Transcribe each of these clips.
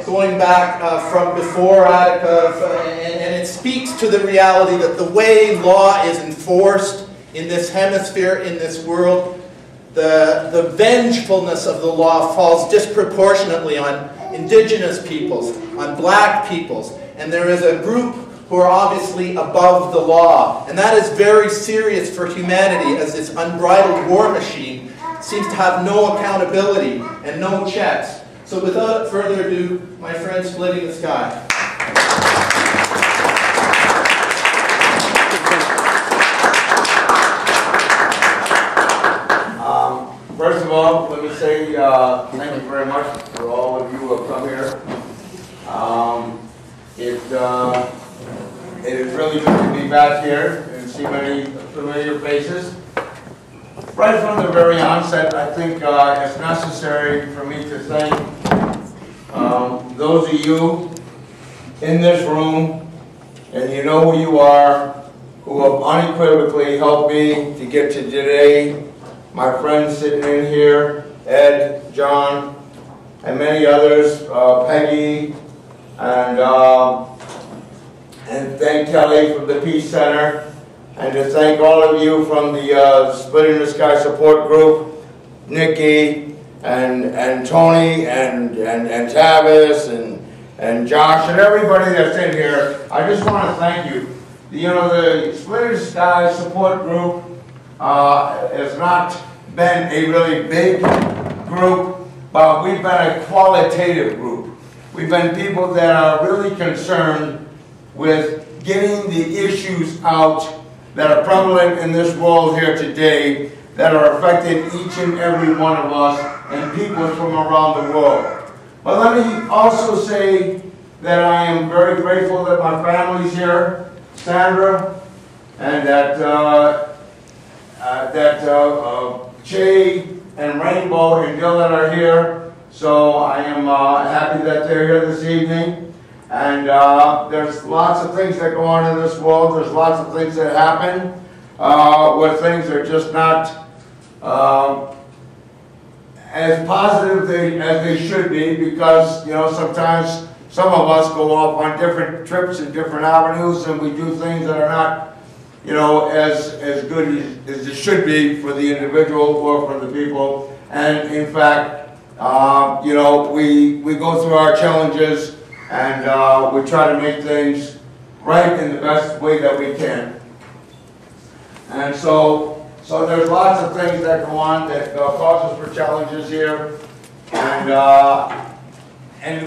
going back from before Attica, and it speaks to the reality that the way law is enforced in this hemisphere, in this world, the vengefulness of the law falls disproportionately on indigenous peoples, on black peoples, and there is a group who are obviously above the law. And that is very serious for humanity, as this unbridled war machine seems to have no accountability and no checks. So without further ado, my friend Splitting the Sky. First of all, let me say thank you very much for all of you who have come here. It is really good to be back here and see many familiar faces. Right from the very onset, I think it's necessary for me to thank those of you in this room, and you know who you are, who have unequivocally helped me to get to today. My friends sitting in here, Ed, John, and many others, Peggy, and thank Kelly from the Peace Center, and to thank all of you from the Splitting the Sky support group, Nikki, and Tony, and Tavis, and Josh, and everybody that's in here. I just want to thank you. You know, the Splitting the Sky support group has not been a really big group, but we've been a qualitative group. We've been people that are really concerned with getting the issues out that are prevalent in this world here today, that are affecting each and every one of us and people from around the world. But let me also say that I am very grateful that my family's here, Sandra, and that Che and Rainbow and Dylan are here. So I am happy that they're here this evening. And there's lots of things that go on in this world. There's lots of things that happen where things are just not as positive as they should be, because, you know, sometimes some of us go off on different trips and different avenues, and we do things that are not, you know, as good as it should be for the individual or for the people. And in fact, you know, we go through our challenges, and we try to make things right in the best way that we can. And so there's lots of things that go on that cause us for challenges here, and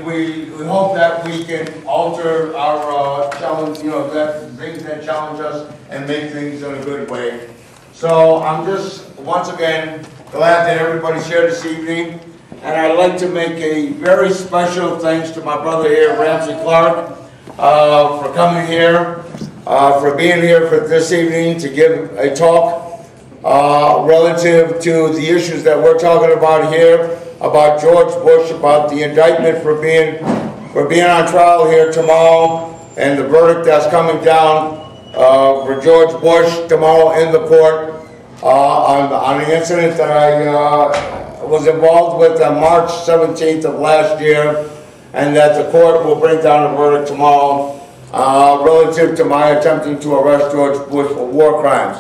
we hope that we can alter our challenge, you know, that things that challenge us and make things in a good way. So I'm just once again glad that everybody's here this evening. And I'd like to make a very special thanks to my brother here, Ramsey Clark, for coming here, for being here for this evening to give a talk relative to the issues that we're talking about here, about George Bush, about the indictment for being on trial here tomorrow, and the verdict that's coming down for George Bush tomorrow in the court on the incident that I was involved with on March 17th of last year, and that the court will bring down a verdict tomorrow relative to my attempting to arrest George Bush for war crimes.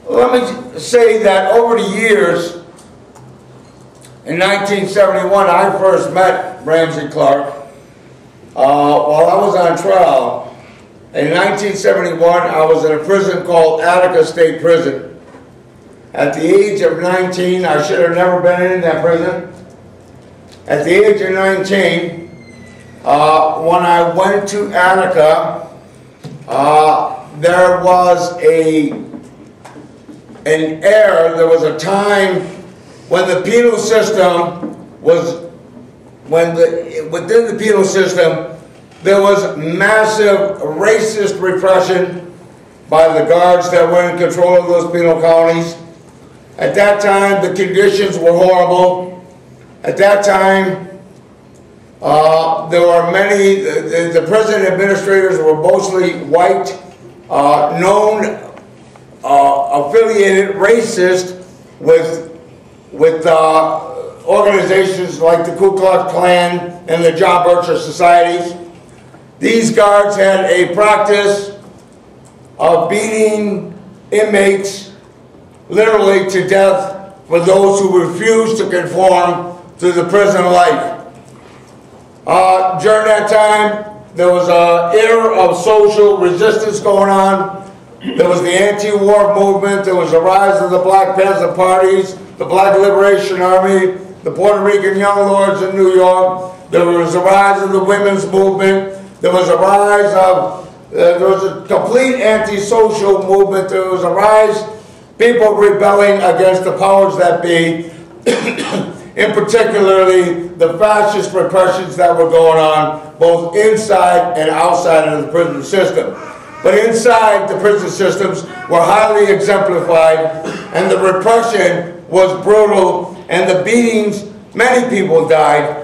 Let me say that over the years, in 1971, I first met Ramsey Clark while I was on trial. In 1971, I was in a prison called Attica State Prison. At the age of 19, I should have never been in that prison. At the age of 19, when I went to Attica, there was an error. There was a time when the penal system was, within the penal system, there was massive racist repression by the guards that were in control of those penal colonies. At that time, the conditions were horrible. At that time, there were many, the prison administrators were mostly white, known, affiliated racist with organizations like the Ku Klux Klan and the John Bircher Societies. These guards had a practice of beating inmates literally to death for those who refused to conform to the prison life. During that time, there was an era of social resistance going on. There was the anti-war movement. There was the rise of the Black Panther parties, the Black Liberation Army, the Puerto Rican Young Lords in New York. There was a rise of the women's movement. There was a rise of, there was a complete anti-social movement. There was a rise, people rebelling against the powers that be, in particularly the fascist repressions that were going on, both inside and outside of the prison system. But inside, the prison systems were highly exemplified, and the repression was brutal, and the beatings, many people died.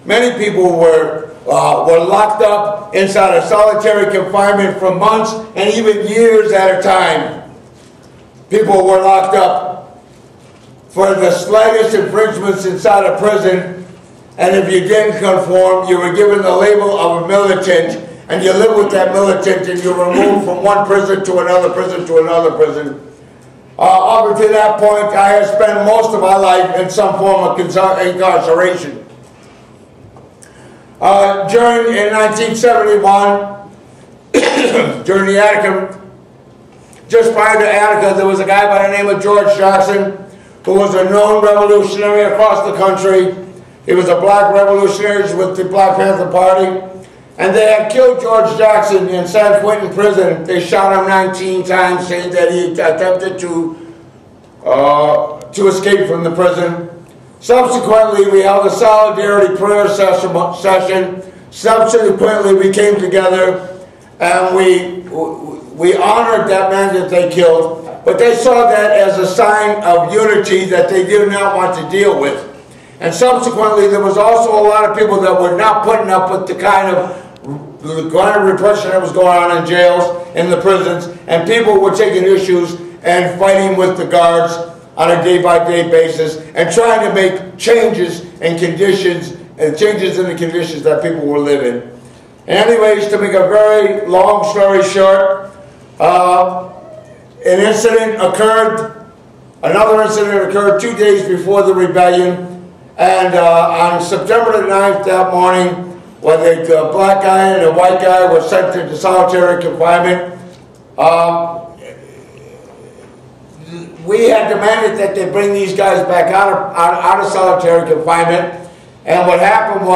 Many people were locked up inside of solitary confinement for months and even years at a time. People were locked up for the slightest infringements inside a prison, and if you didn't conform, you were given the label of a militant, and you live with that militant, and you're removed from one prison to another prison to another prison. Up until that point, I have spent most of my life in some form of incarceration. In 1971, during the Attica, just prior to Attica, there was a guy by the name of George Jackson, who was a known revolutionary across the country. He was a black revolutionary with the Black Panther Party. And they had killed George Jackson in San Quentin prison. They shot him 19 times, saying that he attempted to escape from the prison. Subsequently, we held a solidarity prayer session. Subsequently, we came together and we honored that man that they killed. But they saw that as a sign of unity that they did not want to deal with. And subsequently, there was also a lot of people that were not putting up with the kind of repression that was going on in jails, in the prisons, and people were taking issues and fighting with the guards on a day-by-day basis and trying to make changes in conditions and changes in the conditions that people were living. Anyways, to make a very long story short, another incident occurred 2 days before the rebellion. And on September the 9th that morning, when the black guy and the white guy were sent into solitary confinement, we had demanded that they bring these guys back out of solitary confinement. And what happened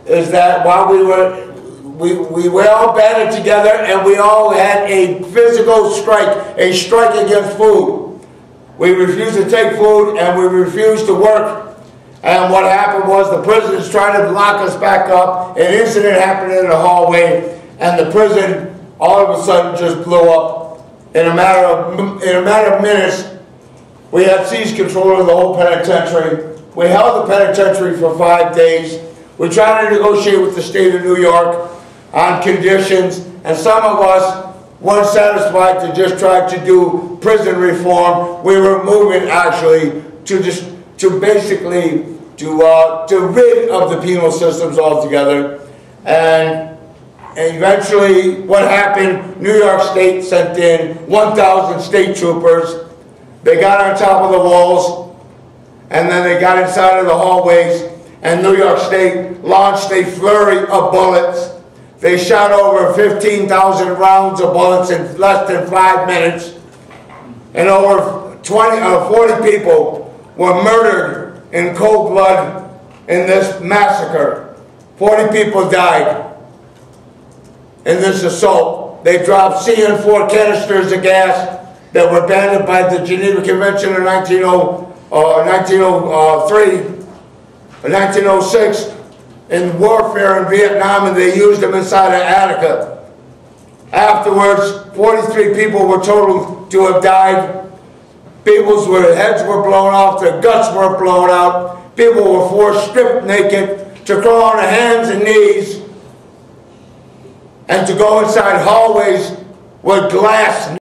is that while we were all banded together and we all had a physical strike, a strike against food. We refused to take food and we refused to work. And what happened was the prisoners tried to lock us back up. An incident happened in the hallway, and the prison all of a sudden just blew up. In a matter of minutes, we had seized control of the whole penitentiary. We held the penitentiary for 5 days. We tried to negotiate with the state of New York on conditions, and some of us weren't satisfied to just try to do prison reform. We were moving actually to basically rid of the penal systems altogether. And eventually what happened, New York State sent in 1,000 state troopers. They got on top of the walls, and then they got inside of the hallways, and New York State launched a flurry of bullets. They shot over 15,000 rounds of bullets in less than 5 minutes, and over 40 people were murdered in cold blood in this massacre. 40 people died in this assault. They dropped CN4 canisters of gas that were banned by the Geneva Convention in 1906 in warfare in Vietnam, and they used them inside of Attica. Afterwards, 43 people were told to have died. People's heads were blown off, their guts were blown out. People were forced stripped naked to crawl on their hands and knees and to go inside hallways with glass